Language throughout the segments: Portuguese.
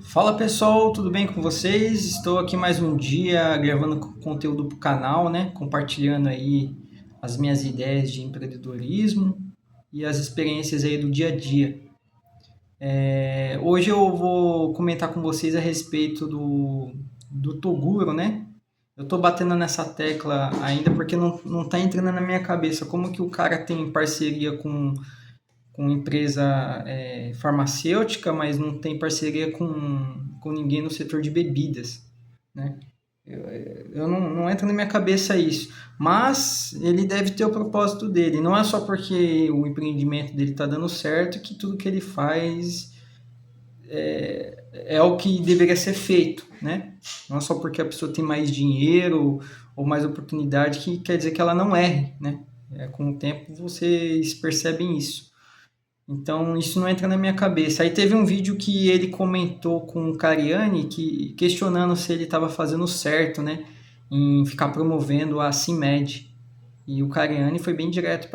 Fala pessoal, tudo bem com vocês? Estou aqui mais um dia gravando conteúdo para o canal, né? Compartilhando aí as minhas ideias de empreendedorismo e as experiências aí do dia a dia. Hoje eu vou comentar com vocês a respeito do Toguro, né? Eu estou batendo nessa tecla ainda porque não tá entrando na minha cabeça como que o cara tem parceria com empresa farmacêutica, mas não tem parceria com ninguém no setor de bebidas, né? Eu não entra na minha cabeça isso, mas ele deve ter o propósito dele. Não é só porque o empreendimento dele está dando certo que tudo que ele faz é o que deveria ser feito, né? Não é só porque a pessoa tem mais dinheiro ou mais oportunidade que quer dizer que ela não erre, né? Com o tempo vocês percebem isso. Então, isso não entra na minha cabeça. Aí teve um vídeo que ele comentou com o Cariani, questionando se ele estava fazendo certo, né, em ficar promovendo a CIMED. E o Cariani foi bem direto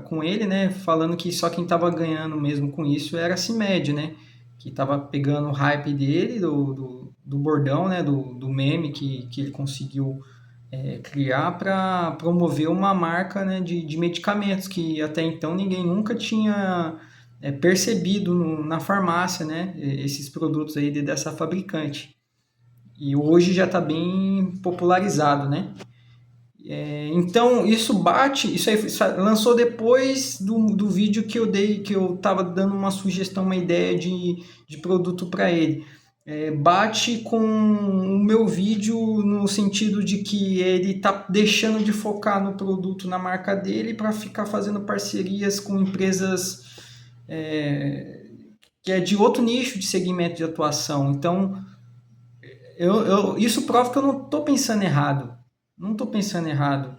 com ele, né, falando que só quem estava ganhando mesmo com isso era a CIMED, né, que estava pegando o hype dele, do bordão, né, do meme que ele conseguiu criar para promover uma marca, né, de medicamentos que até então ninguém nunca tinha percebido na farmácia, né, esses produtos aí dessa fabricante. E hoje já está bem popularizado, né? Então isso aí lançou depois do vídeo que eu dei, que eu estava dando uma sugestão, uma ideia de produto para ele. Bate com o meu vídeo no sentido de que ele está deixando de focar no produto, na marca dele, para ficar fazendo parcerias com empresas que é de outro nicho de segmento de atuação. Então, isso prova que eu não estou pensando errado. Não estou pensando errado.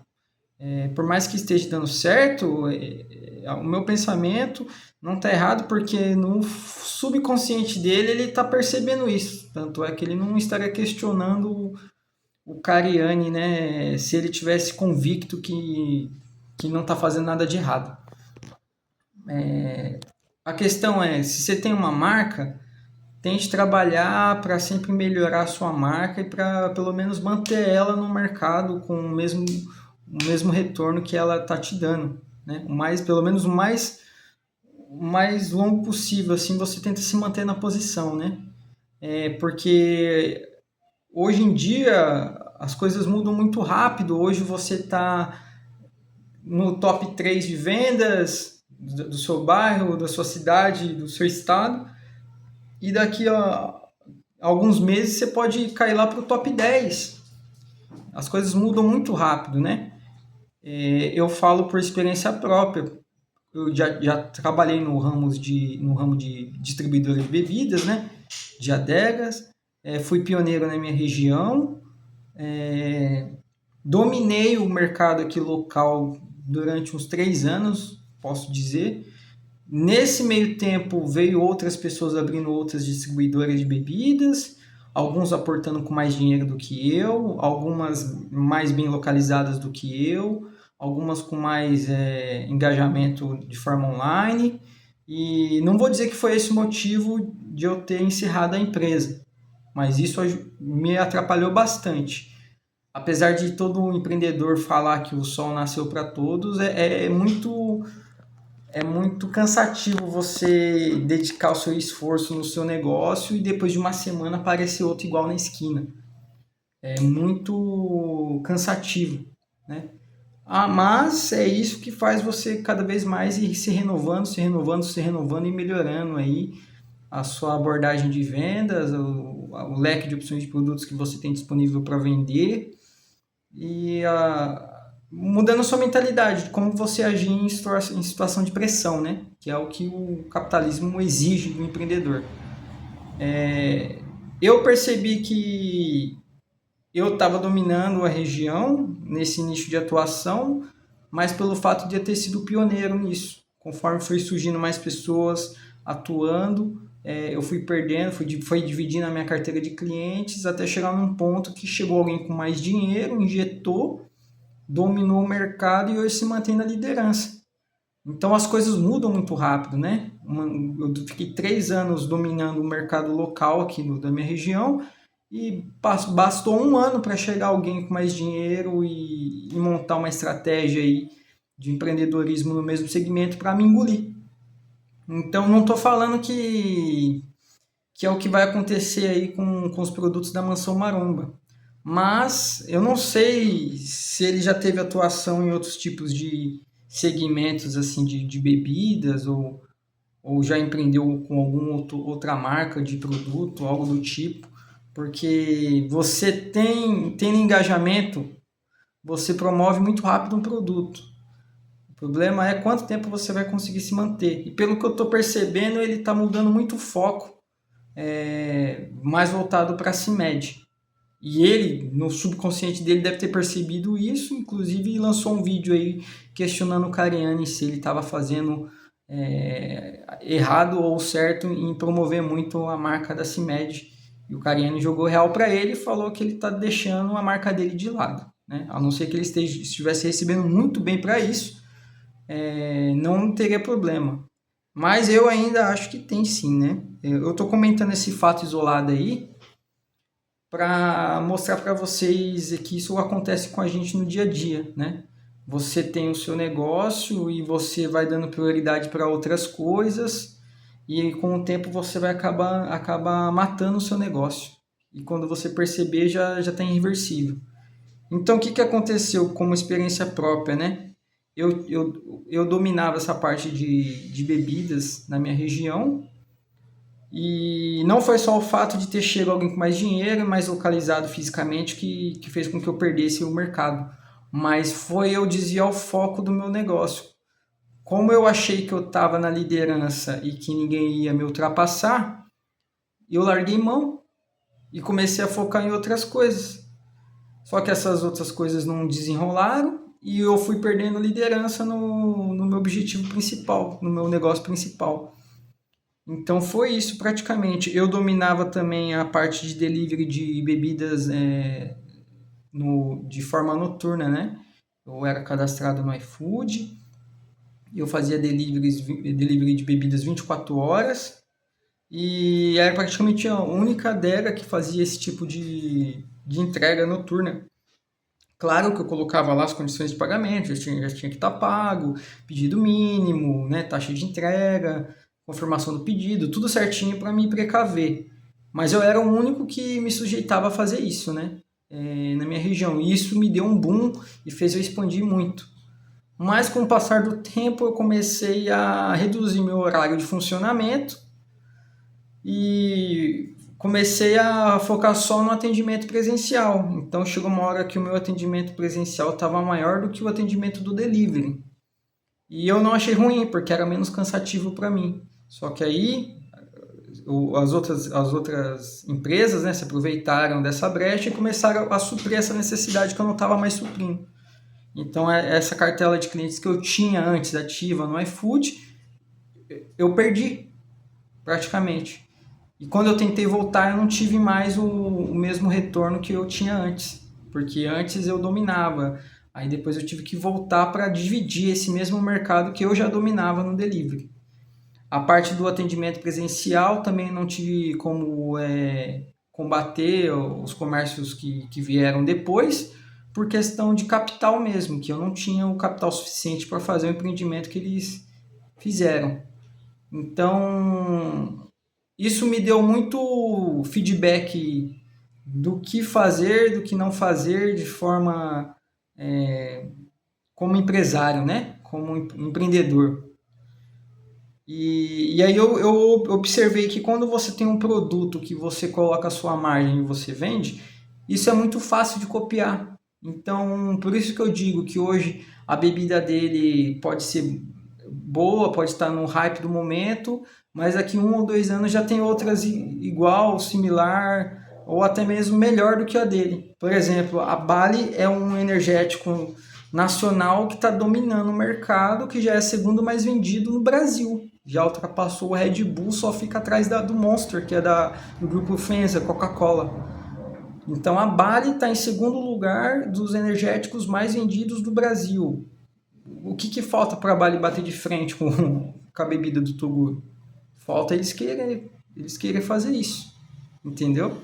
Por mais que esteja dando certo, o meu pensamento não está errado porque no subconsciente dele ele está percebendo isso. Tanto é que ele não estaria questionando o Cariani, né, se ele tivesse convicto que não está fazendo nada de errado. A questão é, se você tem uma marca, tente trabalhar para sempre melhorar a sua marca e para pelo menos manter ela no mercado com o mesmo retorno que ela está te dando, né? Pelo menos o mais longo possível, assim você tenta se manter na posição, né? Porque hoje em dia as coisas mudam muito rápido. Hoje você está no top 3 de vendas do seu bairro, da sua cidade, do seu estado, e daqui a alguns meses você pode cair lá para o top 10. As coisas mudam muito rápido, né? Eu falo por experiência própria. Eu já trabalhei no ramo de distribuidora de bebidas, né? De adegas. Fui pioneiro na minha região. Dominei o mercado aqui local durante uns 3 anos, posso dizer. Nesse meio tempo veio outras pessoas abrindo outras distribuidoras de bebidas, alguns aportando com mais dinheiro do que eu, algumas mais bem localizadas do que eu, algumas com mais engajamento de forma online. E não vou dizer que foi esse o motivo de eu ter encerrado a empresa, mas isso me atrapalhou bastante. Apesar de todo empreendedor falar que o sol nasceu para todos, é muito cansativo você dedicar o seu esforço no seu negócio e depois de uma semana aparecer outro igual na esquina. É muito cansativo, né? Mas é isso que faz você cada vez mais ir se renovando, se renovando, se renovando e melhorando aí a sua abordagem de vendas, o leque de opções de produtos que você tem disponível para vender e mudando a sua mentalidade, de como você agir em situação de pressão, né? Que é o que o capitalismo exige do empreendedor. Eu percebi que eu estava dominando a região nesse nicho de atuação, mas pelo fato de eu ter sido pioneiro nisso. Conforme foi surgindo mais pessoas atuando, eu fui perdendo, foi dividindo a minha carteira de clientes até chegar num ponto que chegou alguém com mais dinheiro, injetou, dominou o mercado e hoje se mantém na liderança. Então as coisas mudam muito rápido, né? eu fiquei 3 anos dominando o mercado local aqui da minha região e bastou um ano para chegar alguém com mais dinheiro e montar uma estratégia aí de empreendedorismo no mesmo segmento para me engolir. Então não estou falando que é o que vai acontecer aí com os produtos da Mansão Maromba. Mas eu não sei se ele já teve atuação em outros tipos de segmentos assim de bebidas ou já empreendeu com alguma outra marca de produto, algo do tipo, porque você tendo engajamento, você promove muito rápido um produto. O problema é quanto tempo você vai conseguir se manter. E pelo que eu estou percebendo, ele está mudando muito o foco, mais voltado para a CIMED. E ele, no subconsciente dele, deve ter percebido isso, inclusive lançou um vídeo aí questionando o Cariani se ele estava fazendo errado ou certo em promover muito a marca da CIMED. E o Cariani jogou real para ele e falou que ele está deixando a marca dele de lado, né? A não ser que ele estivesse recebendo muito bem para isso, não teria problema. Mas eu ainda acho que tem sim, né? Eu estou comentando esse fato isolado aí para mostrar para vocês que isso acontece com a gente no dia a dia, né? Você tem o seu negócio e você vai dando prioridade para outras coisas e com o tempo você vai acabar matando o seu negócio. E quando você perceber, já está irreversível. Então, o que aconteceu como experiência própria, né? Eu dominava essa parte de bebidas na minha região. E não foi só o fato de ter chegado alguém com mais dinheiro, mais localizado fisicamente, que fez com que eu perdesse o mercado. Mas foi eu desviar o foco do meu negócio. Como eu achei que eu estava na liderança e que ninguém ia me ultrapassar, eu larguei mão e comecei a focar em outras coisas. Só que essas outras coisas não desenrolaram e eu fui perdendo liderança no meu objetivo principal, no meu negócio principal. Então foi isso praticamente. Eu dominava também a parte de delivery de bebidas de forma noturna, né? Eu era cadastrado no iFood, eu fazia delivery de bebidas 24 horas e era praticamente a única adega que fazia esse tipo de entrega noturna. Claro que eu colocava lá as condições de pagamento, já tinha que estar pago, pedido mínimo, né, taxa de entrega, confirmação do pedido, tudo certinho para me precaver. Mas eu era o único que me sujeitava a fazer isso, né, na minha região. E isso me deu um boom e fez eu expandir muito. Mas com o passar do tempo eu comecei a reduzir meu horário de funcionamento e comecei a focar só no atendimento presencial. Então chegou uma hora que o meu atendimento presencial estava maior do que o atendimento do delivery. E eu não achei ruim, porque era menos cansativo para mim. Só que aí as outras empresas, né, se aproveitaram dessa brecha e começaram a suprir essa necessidade que eu não estava mais suprindo. Então essa cartela de clientes que eu tinha antes ativa no iFood, eu perdi praticamente. E quando eu tentei voltar, eu não tive mais o mesmo retorno que eu tinha antes, porque antes eu dominava. Aí depois eu tive que voltar para dividir esse mesmo mercado que eu já dominava no delivery. A parte do atendimento presencial também não tive como combater os comércios que vieram depois, por questão de capital mesmo, que eu não tinha o capital suficiente para fazer o empreendimento que eles fizeram. Então, isso me deu muito feedback do que fazer, do que não fazer de forma como empresário, né? Como empreendedor. E aí eu observei que quando você tem um produto que você coloca a sua margem e você vende, isso é muito fácil de copiar. Então, por isso que eu digo que hoje a bebida dele pode ser boa, pode estar no hype do momento, mas daqui 1 ou 2 anos já tem outras igual, similar ou até mesmo melhor do que a dele. Por exemplo, a Bali é um energético nacional que está dominando o mercado, que já é segundo mais vendido no Brasil. Já ultrapassou o Red Bull, só fica atrás do Monster, que é do grupo FEMSA, Coca-Cola. Então a Bali está em segundo lugar dos energéticos mais vendidos do Brasil. O que falta para a Bali bater de frente com a bebida do Toguro? Falta eles querem fazer isso, entendeu?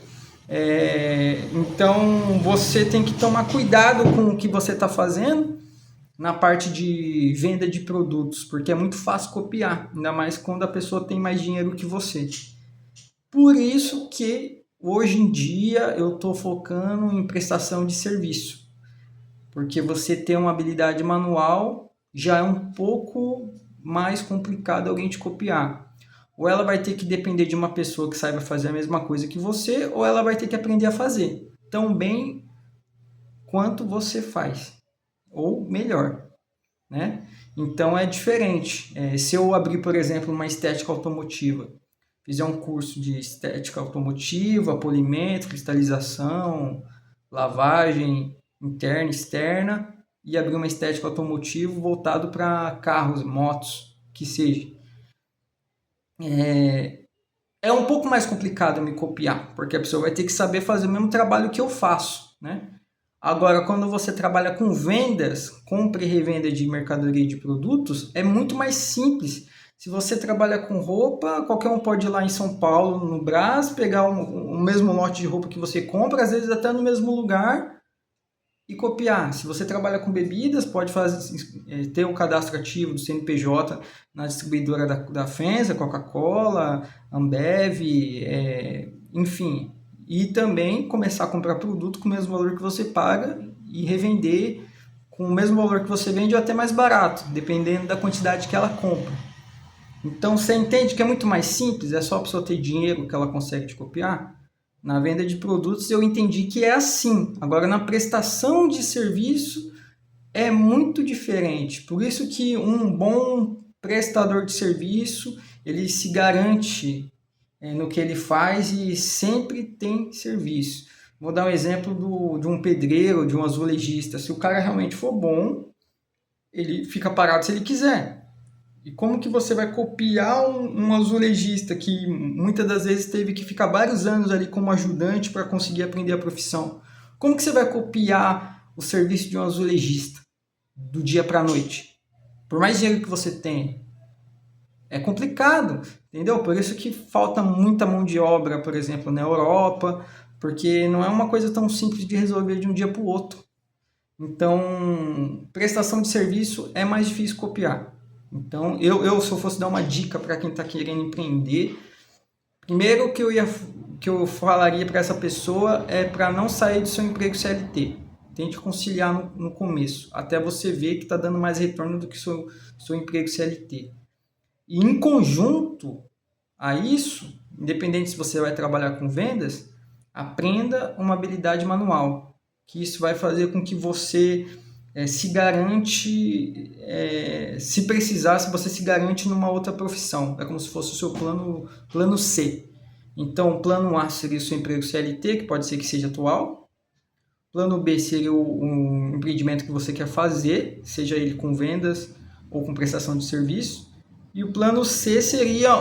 Então você tem que tomar cuidado com o que você está fazendo na parte de venda de produtos, porque é muito fácil copiar, ainda mais quando a pessoa tem mais dinheiro que você. Por isso que hoje em dia eu estou focando em prestação de serviço, porque você ter uma habilidade manual já é um pouco mais complicado alguém te copiar. Ou ela vai ter que depender de uma pessoa que saiba fazer a mesma coisa que você, ou ela vai ter que aprender a fazer tão bem quanto você faz, ou melhor, né? Então é diferente. Se eu abrir, por exemplo, uma estética automotiva, fizer um curso de estética automotiva, polimento, cristalização, lavagem interna e externa, e abrir uma estética automotiva voltado para carros, motos, que seja. É um pouco mais complicado me copiar, porque a pessoa vai ter que saber fazer o mesmo trabalho que eu faço, né? Agora, quando você trabalha com vendas, compra e revenda de mercadoria e de produtos, é muito mais simples. Se você trabalha com roupa, qualquer um pode ir lá em São Paulo, no Brás, pegar o mesmo lote de roupa que você compra, às vezes até no mesmo lugar, e copiar. Se você trabalha com bebidas, pode ter o cadastro ativo do CNPJ na distribuidora da FEMSA, Coca-Cola, Ambev, enfim. E também começar a comprar produto com o mesmo valor que você paga e revender com o mesmo valor que você vende ou até mais barato, dependendo da quantidade que ela compra. Então você entende que é muito mais simples, é só a pessoa ter dinheiro que ela consegue te copiar? Na venda de produtos eu entendi que é assim. Agora na prestação de serviço é muito diferente. Por isso que um bom prestador de serviço, ele se garante no que ele faz e sempre tem serviço. Vou dar um exemplo de um pedreiro, de um azulejista. Se o cara realmente for bom, ele fica parado se ele quiser. E como que você vai copiar um azulejista que muitas das vezes teve que ficar vários anos ali como ajudante para conseguir aprender a profissão? Como que você vai copiar o serviço de um azulejista do dia para a noite? Por mais dinheiro que você tenha, é complicado, entendeu? Por isso que falta muita mão de obra, por exemplo, na Europa, porque não é uma coisa tão simples de resolver de um dia para o outro. Então, prestação de serviço é mais difícil copiar. Então, se eu fosse dar uma dica para quem está querendo empreender, primeiro que eu falaria para essa pessoa é para não sair do seu emprego CLT. Tente conciliar no começo, até você ver que está dando mais retorno do que o seu emprego CLT. E em conjunto a isso, independente se você vai trabalhar com vendas, aprenda uma habilidade manual, que isso vai fazer com que você se garante, se precisar, se você se garante numa outra profissão. É como se fosse o seu plano C. Então, o plano A seria o seu emprego CLT, que pode ser que seja atual. Plano B seria o empreendimento que você quer fazer, seja ele com vendas ou com prestação de serviço. E o plano C seria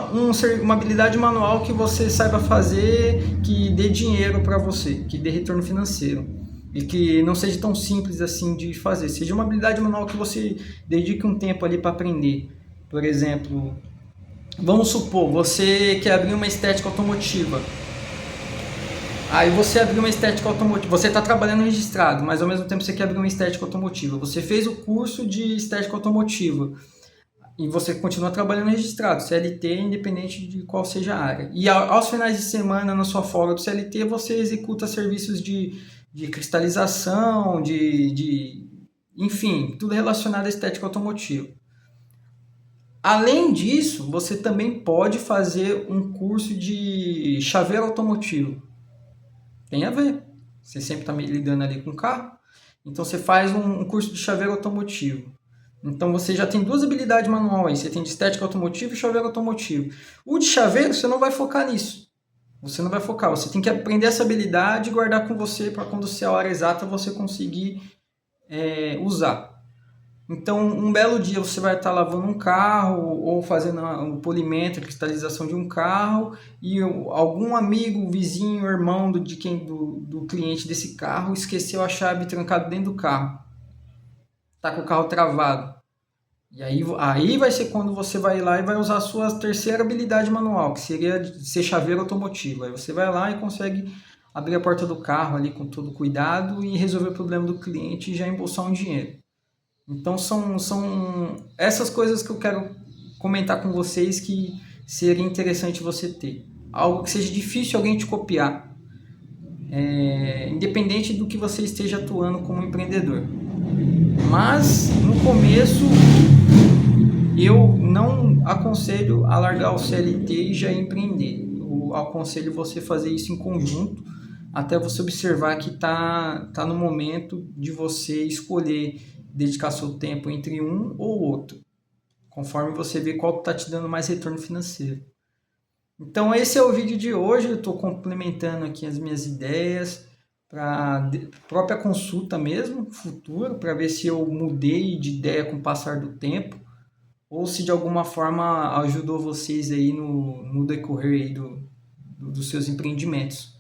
uma habilidade manual que você saiba fazer, que dê dinheiro para você, que dê retorno financeiro. E que não seja tão simples assim de fazer. Seja uma habilidade manual que você dedique um tempo ali para aprender. Por exemplo, vamos supor, você quer abrir uma estética automotiva. Aí você abriu uma estética automotiva, você está trabalhando registrado, mas ao mesmo tempo você quer abrir uma estética automotiva. Você fez o curso de estética automotiva e você continua trabalhando registrado, CLT, independente de qual seja a área. E aos finais de semana, na sua folga do CLT, você executa serviços de cristalização, enfim, tudo relacionado à estética automotiva. Além disso, você também pode fazer um curso de chaveiro automotivo. Tem a ver. Você sempre está lidando ali com carro. Então você faz um curso de chaveiro automotivo. Então você já tem duas habilidades manuais. Você tem de estética automotiva e chaveiro automotivo. O de chaveiro você não vai focar nisso. Você não vai focar. Você tem que aprender essa habilidade e guardar com você para quando ser a hora exata você conseguir usar. Então, um belo dia você vai estar lavando um carro ou fazendo um polimento, a cristalização de um carro e algum amigo, vizinho, irmão do cliente desse carro esqueceu a chave trancada dentro do carro. Está com o carro travado. E aí vai ser quando você vai lá e vai usar a sua terceira habilidade manual, que seria ser chaveiro automotivo. Aí você vai lá e consegue abrir a porta do carro ali com todo cuidado e resolver o problema do cliente e já embolsar um dinheiro. Então são essas coisas que eu quero comentar com vocês que seria interessante você ter. Algo que seja difícil alguém te copiar, independente do que você esteja atuando como empreendedor. Mas no começo eu não aconselho a largar o CLT e já empreender. Eu aconselho você fazer isso em conjunto, até você observar que tá no momento de você escolher dedicar seu tempo entre um ou outro, conforme você vê qual está te dando mais retorno financeiro. Então esse é o vídeo de hoje, eu estou complementando aqui as minhas ideias para própria consulta mesmo, futuro, para ver se eu mudei de ideia com o passar do tempo, ou se de alguma forma ajudou vocês aí no decorrer aí dos seus empreendimentos.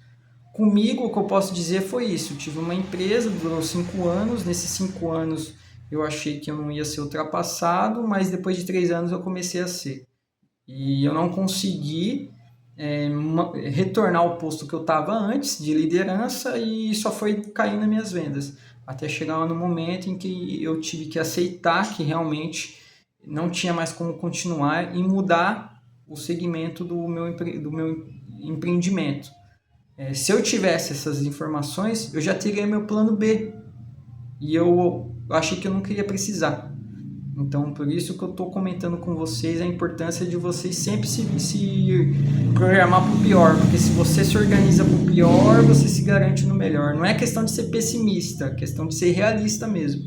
Comigo, o que eu posso dizer foi isso. Eu tive uma empresa, durou 5 anos. Nesses 5 anos eu achei que eu não ia ser ultrapassado, mas depois de 3 anos eu comecei a ser. E eu não consegui retornar ao posto que eu estava antes de liderança e só foi caindo nas minhas vendas. Até chegar no momento em que eu tive que aceitar que realmente não tinha mais como continuar e mudar o segmento do meu empreendimento. Se eu tivesse essas informações, eu já teria meu plano B. E eu achei que eu não queria precisar. Então, por isso que eu estou comentando com vocês a importância de vocês sempre se programar para o pior. Porque se você se organiza para o pior, você se garante no melhor. Não é questão de ser pessimista, é questão de ser realista mesmo.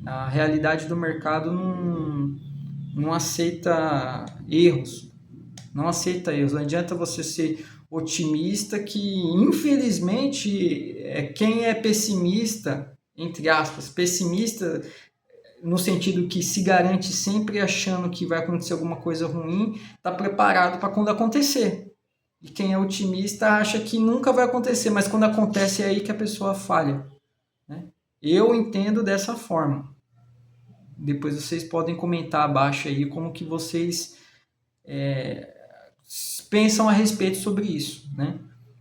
A realidade do mercado não aceita erros. Não aceita erros. Não adianta você ser otimista que, infelizmente, quem é pessimista, entre aspas, pessimista no sentido que se garante sempre achando que vai acontecer alguma coisa ruim, está preparado para quando acontecer. E quem é otimista acha que nunca vai acontecer, mas quando acontece é aí que a pessoa falha. Né? Eu entendo dessa forma. Depois vocês podem comentar abaixo aí como que vocês pensam a respeito sobre isso, né?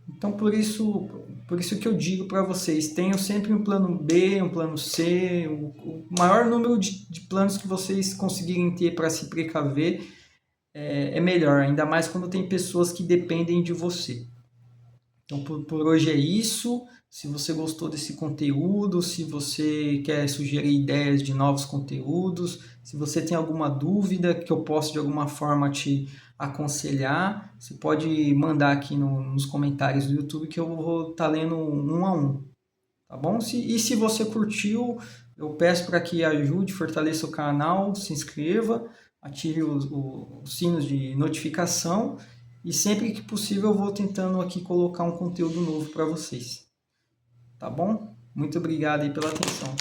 Então por isso que eu digo para vocês, tenham sempre um plano B, um plano C, o maior número de planos que vocês conseguirem ter para se precaver é melhor, ainda mais quando tem pessoas que dependem de você. Então por hoje é isso. Se você gostou desse conteúdo, se você quer sugerir ideias de novos conteúdos, se você tem alguma dúvida que eu possa de alguma forma te aconselhar, você pode mandar aqui nos comentários do YouTube que eu vou estar lendo um a um, tá bom? E se você curtiu, eu peço para que ajude, fortaleça o canal, se inscreva, ative os sinos de notificação e sempre que possível eu vou tentando aqui colocar um conteúdo novo para vocês. Tá bom? Muito obrigado aí pela atenção.